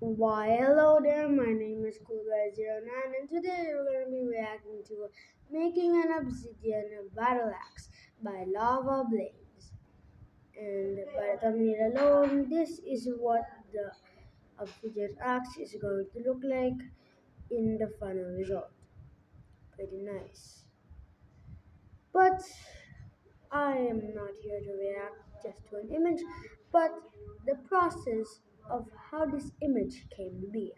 Why, hello there, my name is Coolguy09 and today we're going to be reacting to making an obsidian battle axe by Lava Blaze. And by the thumbnail alone, this is what the obsidian axe is going to look like in the final result. Pretty nice. But I am not here to react just to an image, but the process of how this image came to be,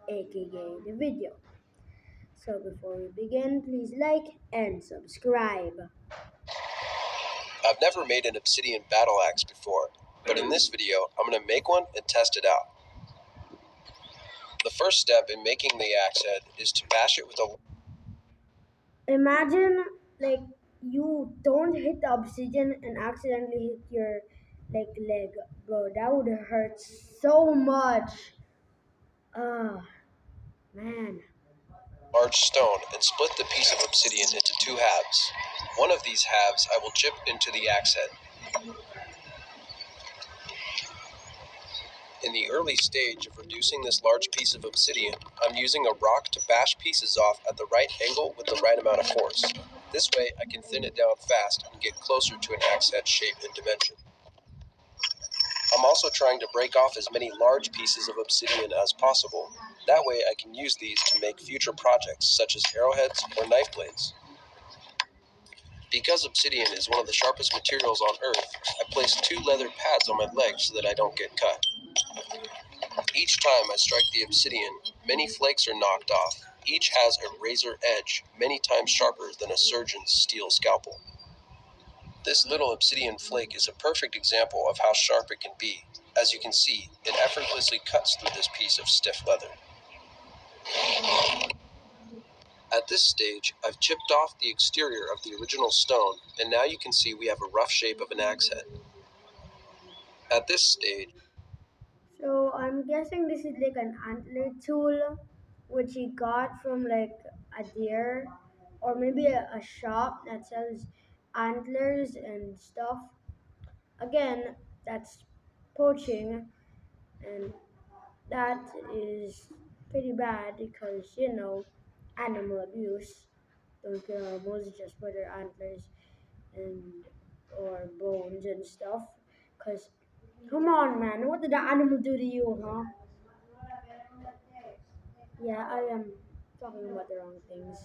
aka the video. So before we begin, please like and subscribe. I've never made an obsidian battle axe before, but in this video, I'm going to make one and test it out. The first step in making the axe head is to bash it with a... Imagine like you don't hit the obsidian and accidentally hit your leg, bro. That would hurt so much. Ah, man. large stone and split the piece of obsidian into two halves. One of these halves I will chip into the axe head. In the early stage of reducing this large piece of obsidian, I'm using a rock to bash pieces off at the right angle with the right amount of force. This way I can thin it down fast and get closer to an axe head shape and dimension. I'm also trying to break off as many large pieces of obsidian as possible. That way I can use these to make future projects such as arrowheads or knife blades. Because obsidian is one of the sharpest materials on Earth, I placed two leather pads on my legs so that I don't get cut. Each time I strike the obsidian, many flakes are knocked off. Each has a razor edge, many times sharper than a surgeon's steel scalpel. This little obsidian flake is a perfect example of how sharp it can be. As you can see, it effortlessly cuts through this piece of stiff leather. At this stage, I've chipped off the exterior of the original stone, and now you can see we have a rough shape of an axe head. At this stage, So I'm guessing this is like an antler tool, which he got from like a deer, or maybe a shop that sells antlers and stuff. Again, that's poaching, and that is pretty bad because animal abuse. Don't kill animals just for their antlers and or bones and stuff. Cause come on, man, what did the animal do to you, huh? Yeah, I am talking about the wrong things.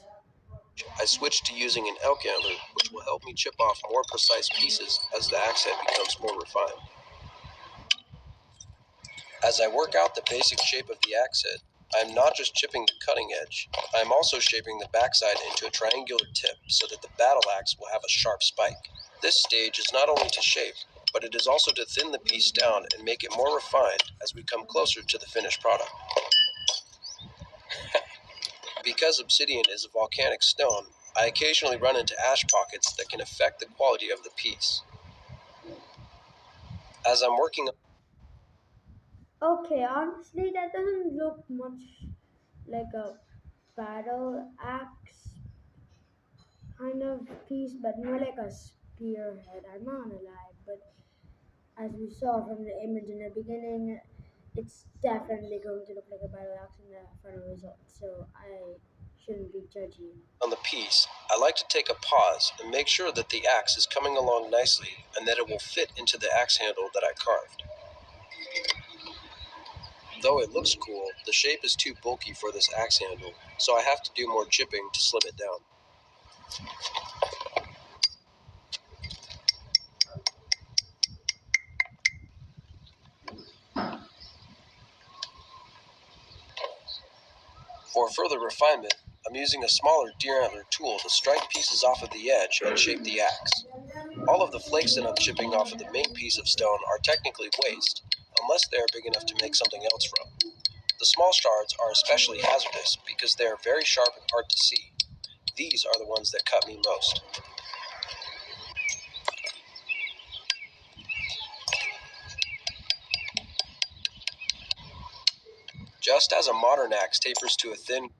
I switched to using an elk antler, which will help me chip off more precise pieces as the axe head becomes more refined. As I work out the basic shape of the axe head, I am not just chipping the cutting edge, I am also shaping the backside into a triangular tip so that the battle axe will have a sharp spike. This stage is not only to shape, but it is also to thin the piece down and make it more refined as we come closer to the finished product. Because obsidian is a volcanic stone, I occasionally run into ash pockets that can affect the quality of the piece. As I'm working Okay, honestly, that doesn't look much like a battle axe kind of piece, but more like a spearhead. I'm not gonna lie, but as we saw from the image in the beginning, it's definitely going to look like a battle axe in the final result. So I shouldn't be judgy. on the piece, I like to take a pause and make sure that the axe is coming along nicely and that it will fit into the axe handle that I carved. Though it looks cool, the shape is too bulky for this axe handle, so I have to do more chipping to slim it down. For further refinement, I'm using a smaller deer antler tool to strike pieces off of the edge and shape the axe. All of the flakes that I'm chipping off of the main piece of stone are technically waste, unless they are big enough to make something else from. The small shards are especially hazardous because they are very sharp and hard to see. These are the ones that cut me most. Just as a modern axe tapers to a thin...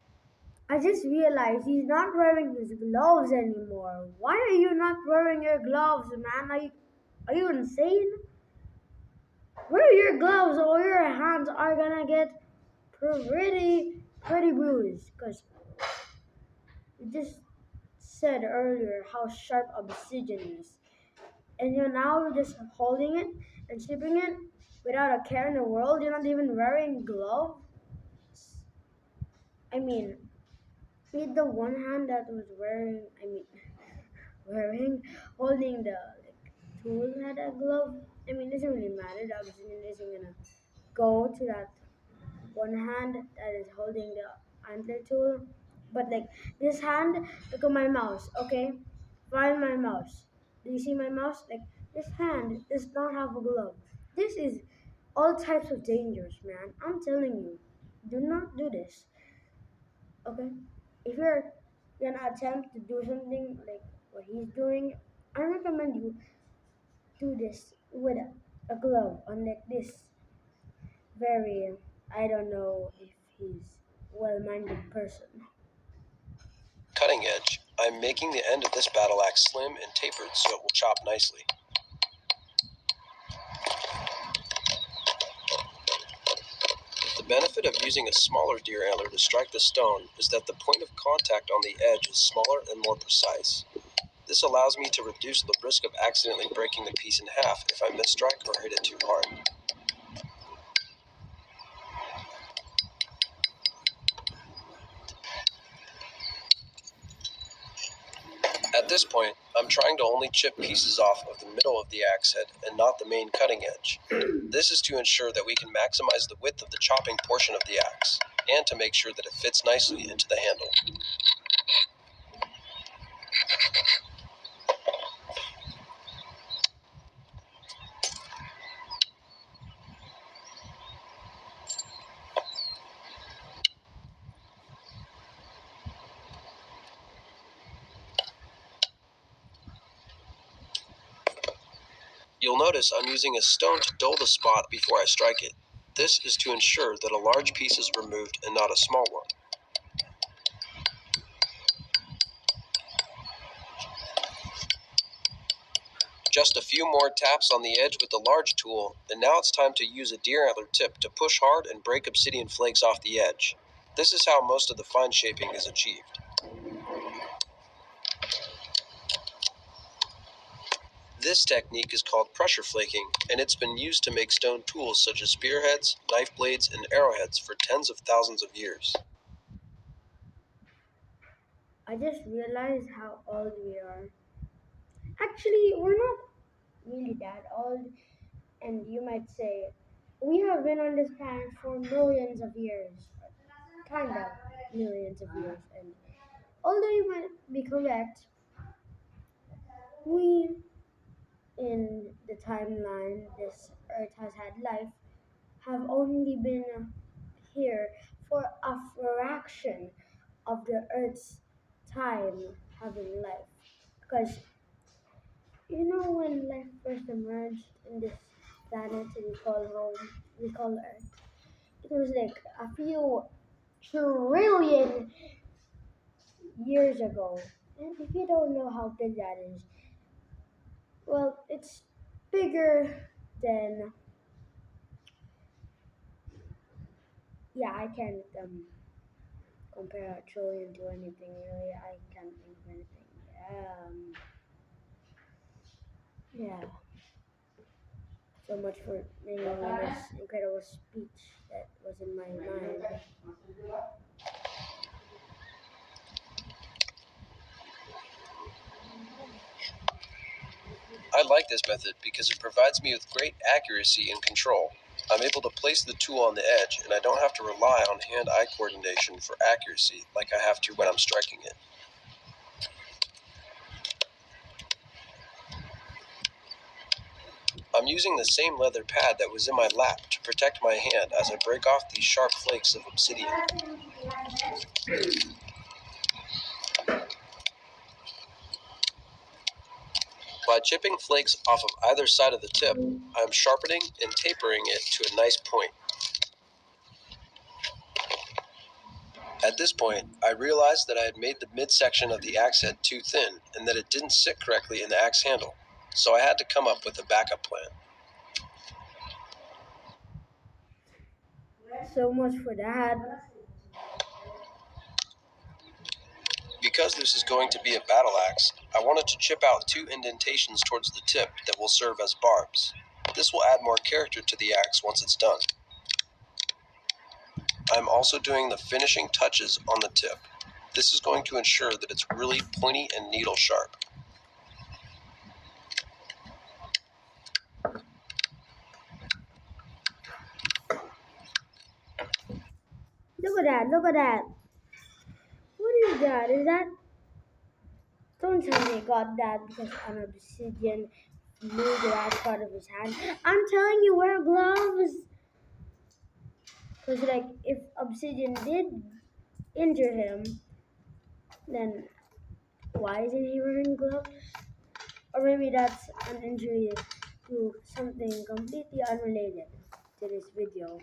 I just realized he's not wearing his gloves anymore. Why are you not wearing your gloves, man? Are you insane? Wear your gloves or your hands are gonna get pretty bruised because you just said earlier how sharp obsidian is. And you're now just holding it and shipping it without a care in the world. You're not even wearing gloves. I mean, with the one hand that was wearing, holding the tool had a glove. I mean, it doesn't really matter. The obsidian isn't gonna go to that one hand that is holding the antler tool. But like this hand, look at my mouse, okay? Find my mouse. Do you see my mouse? Like this hand does not have a glove. This is all types of dangers, man. I'm telling you. Do not do this. Okay? If you're gonna attempt to do something like what he's doing, I recommend you do this with a glove, unlike this very, I don't know if he's well-minded person. Cutting edge. I'm making the end of this battle axe slim and tapered so it will chop nicely. The benefit of using a smaller deer antler to strike the stone is that the point of contact on the edge is smaller and more precise. This allows me to reduce the risk of accidentally breaking the piece in half if I misstrike or hit it too hard. At this point, I'm trying to only chip pieces off of the middle of the axe head and not the main cutting edge. This is to ensure that we can maximize the width of the chopping portion of the axe, and to make sure that it fits nicely into the handle. You'll notice I'm using a stone to dull the spot before I strike it. This is to ensure that a large piece is removed and not a small one. Just a few more taps on the edge with the large tool, and now it's time to use a deer antler tip to push hard and break obsidian flakes off the edge. This is how most of the fine shaping is achieved. This technique is called pressure flaking, and it's been used to make stone tools such as spearheads, knife blades, and arrowheads for tens of thousands of years. I just realized how old we are. Actually, we're not really that old, and you might say we have been on this planet for millions of years, kind of millions of years. And although you might be correct, we in the timeline this Earth has had life have only been here for a fraction of the Earth's time having life. Because you know when life first emerged in this planet we call home, we call Earth, it was like a few trillion years ago. And if you don't know how big that is, well, it's bigger than, yeah, I can't compare a trillion to anything really. I can't think of anything. Yeah. So much for making this incredible speech that was in my mind. I like this method because it provides me with great accuracy and control. I'm able to place the tool on the edge, and I don't have to rely on hand-eye coordination for accuracy like I have to when I'm striking it. I'm using the same leather pad that was in my lap to protect my hand as I break off these sharp flakes of obsidian. By chipping flakes off of either side of the tip, I'm sharpening and tapering it to a nice point. At this point, I realized that I had made the midsection of the axe head too thin and that it didn't sit correctly in the axe handle, so I had to come up with a backup plan. So much for that. Because this is going to be a battle axe, I wanted to chip out two indentations towards the tip that will serve as barbs. This will add more character to the axe once it's done. I'm also doing the finishing touches on the tip. This is going to ensure that it's really pointy and needle sharp. Look at that, look at that. What is that? Is that? Don't tell me he got that because an obsidian flew to that part of his hand. I'm telling you, wear gloves. Because, like, if obsidian did injure him, then why isn't he wearing gloves? Or maybe that's an injury to something completely unrelated to this video.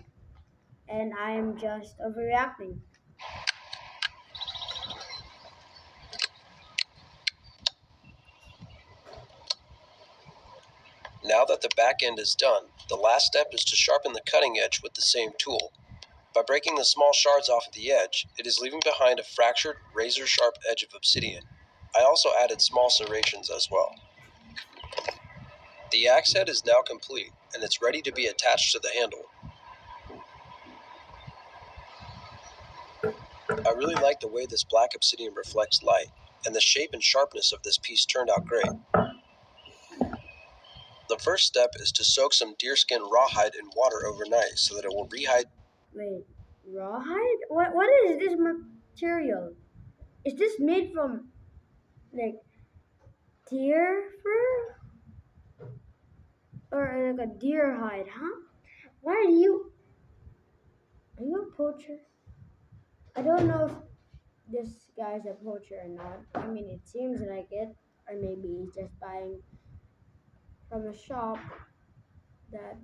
And I am just overreacting. Now that the back end is done, the last step is to sharpen the cutting edge with the same tool. By breaking the small shards off at the edge, it is leaving behind a fractured, razor-sharp edge of obsidian. I also added small serrations as well. The axe head is now complete, and it's ready to be attached to the handle. I really like the way this black obsidian reflects light, and the shape and sharpness of this piece turned out great. The first step is to soak some deerskin rawhide in water overnight so that it will rehide. Wait, rawhide? What is this material? Is this made from, like, deer fur? Or like a deer hide, huh? Why are you a poacher? I don't know if this guy's a poacher or not. I mean, it seems like it. Or maybe he's just buying from a shop that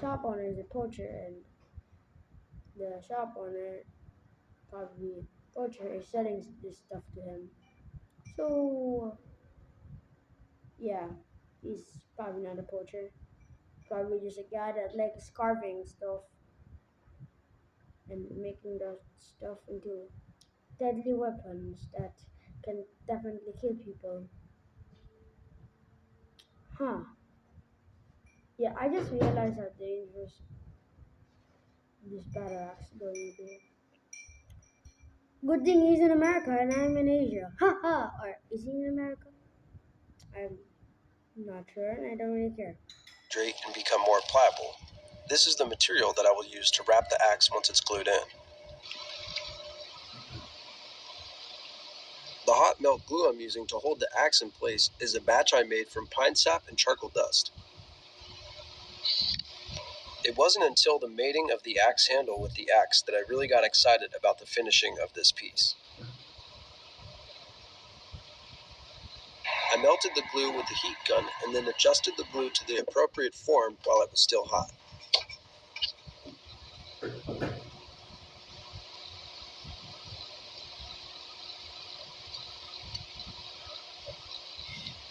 shop owner is a poacher and the shop owner, probably poacher, is selling this stuff to him. So, yeah, he's probably not a poacher. Probably just a guy that likes carving stuff and making that stuff into deadly weapons that can definitely kill people. Huh. Yeah, I just realized how dangerous this battle axe is going to be. Good thing he's in America and I'm in Asia. Ha ha! Or is he in America? I'm not sure and I don't really care. Hydrate and become more pliable. This is the material that I will use to wrap the axe once it's glued in. The hot melt glue I'm using to hold the axe in place is a batch I made from pine sap and charcoal dust. It wasn't until the mating of the axe handle with the axe that I really got excited about the finishing of this piece. I melted the glue with the heat gun and then adjusted the glue to the appropriate form while it was still hot.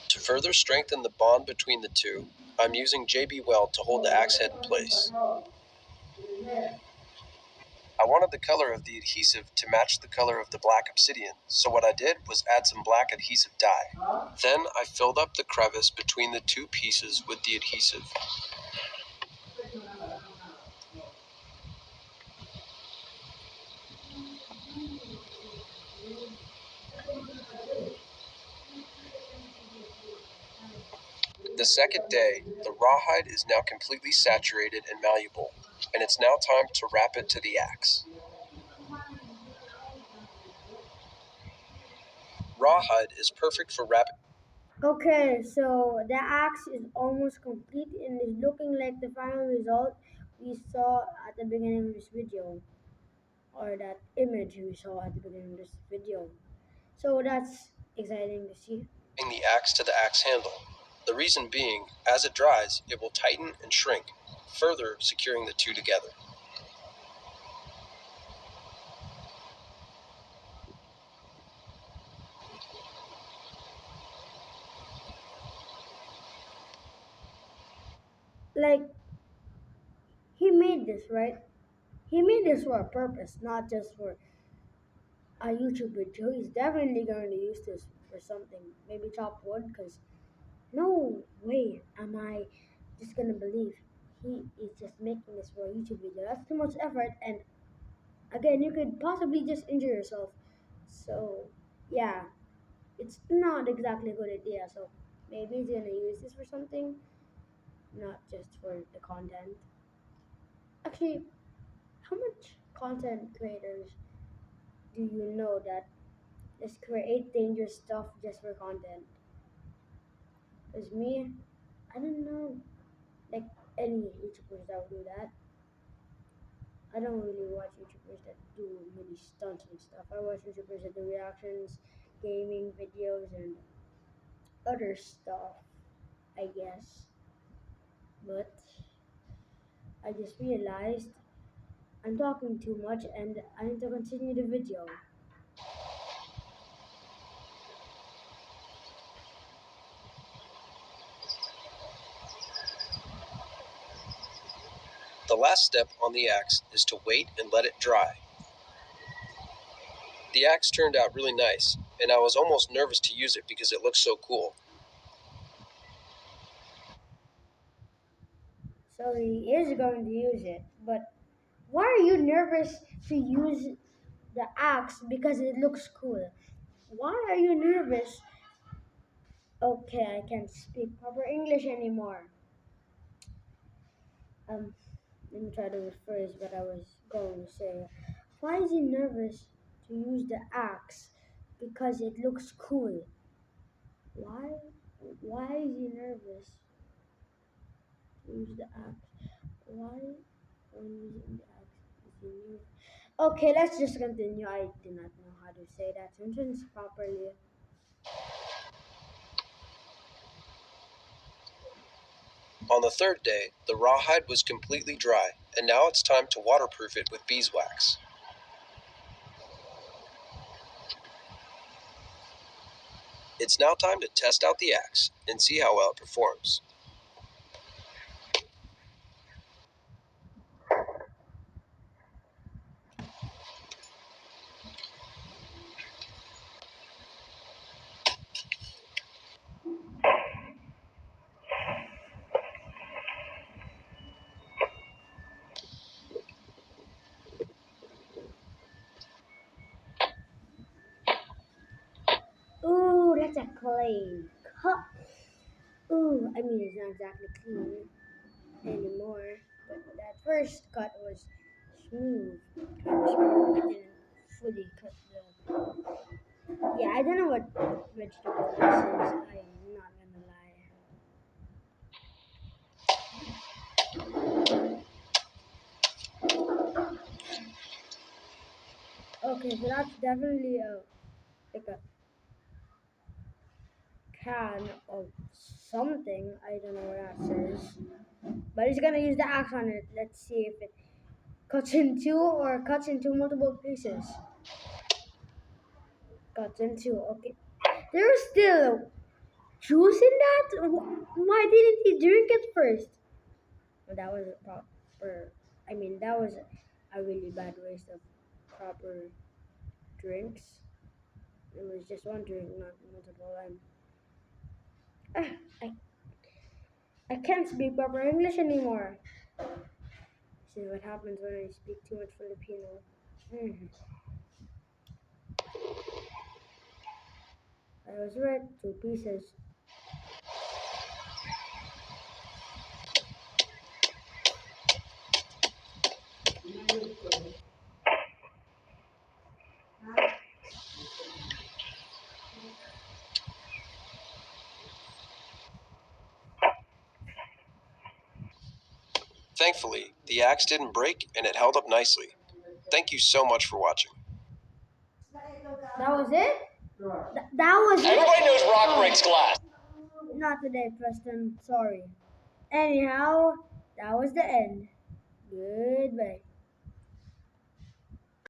To further strengthen the bond between the two, I'm using JB Weld to hold the axe head in place. I wanted the color of the adhesive to match the color of the black obsidian, so what I did was add some black adhesive dye. Then I filled up the crevice between the two pieces with the adhesive. The second day, the rawhide is now completely saturated and malleable, and it's now time to wrap it to the axe. Rawhide is perfect for wrapping. Okay, so the axe is almost complete and is looking like the final result we saw at the beginning of this video, or that image we saw at the beginning of this video. So that's exciting to see. The axe to the axe handle. The reason being, as it dries, it will tighten and shrink, further securing the two together. Like, he made this, right? He made this for a purpose, not just for a YouTube video. He's definitely going to use this for something. Maybe chop wood, because no way am I just gonna believe he is just making this for a YouTube video. That's too much effort, and again, you could possibly just injure yourself. So, yeah, it's not exactly a good idea. So, maybe he's gonna use this for something, not just for the content. Actually, how much content creators do you know that just create dangerous stuff just for content? Because me, I don't know like any YouTubers that would do that. I don't really watch YouTubers that do really stunts and stuff. I watch YouTubers that do reactions, gaming videos, and other stuff, I guess. But I just realized I'm talking too much and I need to continue the video. The last step on the axe is to wait and let it dry. The axe turned out really nice, and I was almost nervous to use it because it looked so cool. So he is going to use it, but why are you nervous to use the axe because it looks cool? Why are you nervous? Okay, I can't speak proper English anymore. Um, Let me try to rephrase what I was going to say. Why is he nervous to use the axe? Because it looks cool. Why? Why is he nervous to use the axe? Why, when using the axe, is he nervous? Okay, let's just continue. I do not know how to say that sentence properly. On the third day, the rawhide was completely dry, and now it's time to waterproof it with beeswax. It's now time to test out the axe and see how well it performs. Ooh, that's a clean cut. Ooh, I mean, it's not exactly clean anymore, but that first cut was smooth, kind of smooth. It didn't fully cut the. Yeah, I don't know what vegetable this is. I am not gonna lie. Okay, so that's definitely a like a can of something. I don't know what that says, but he's gonna use the axe on it. Let's see if it cuts in two or cuts into multiple pieces. Cuts in two. Okay, there's still juice in that? Why didn't he drink it first? Well, that was a proper. I mean, that was a really bad waste of proper drinks. It was just one drink, not multiple. I I can't speak proper English anymore. This is what happens when I speak too much Filipino. Mhm. I was right. Two pieces. Thankfully, the axe didn't break and it held up nicely. Thank you so much for watching. That was it. That was it. Everybody knows rock breaks glass. Not today, Preston. Sorry. Anyhow, that was the end. Goodbye.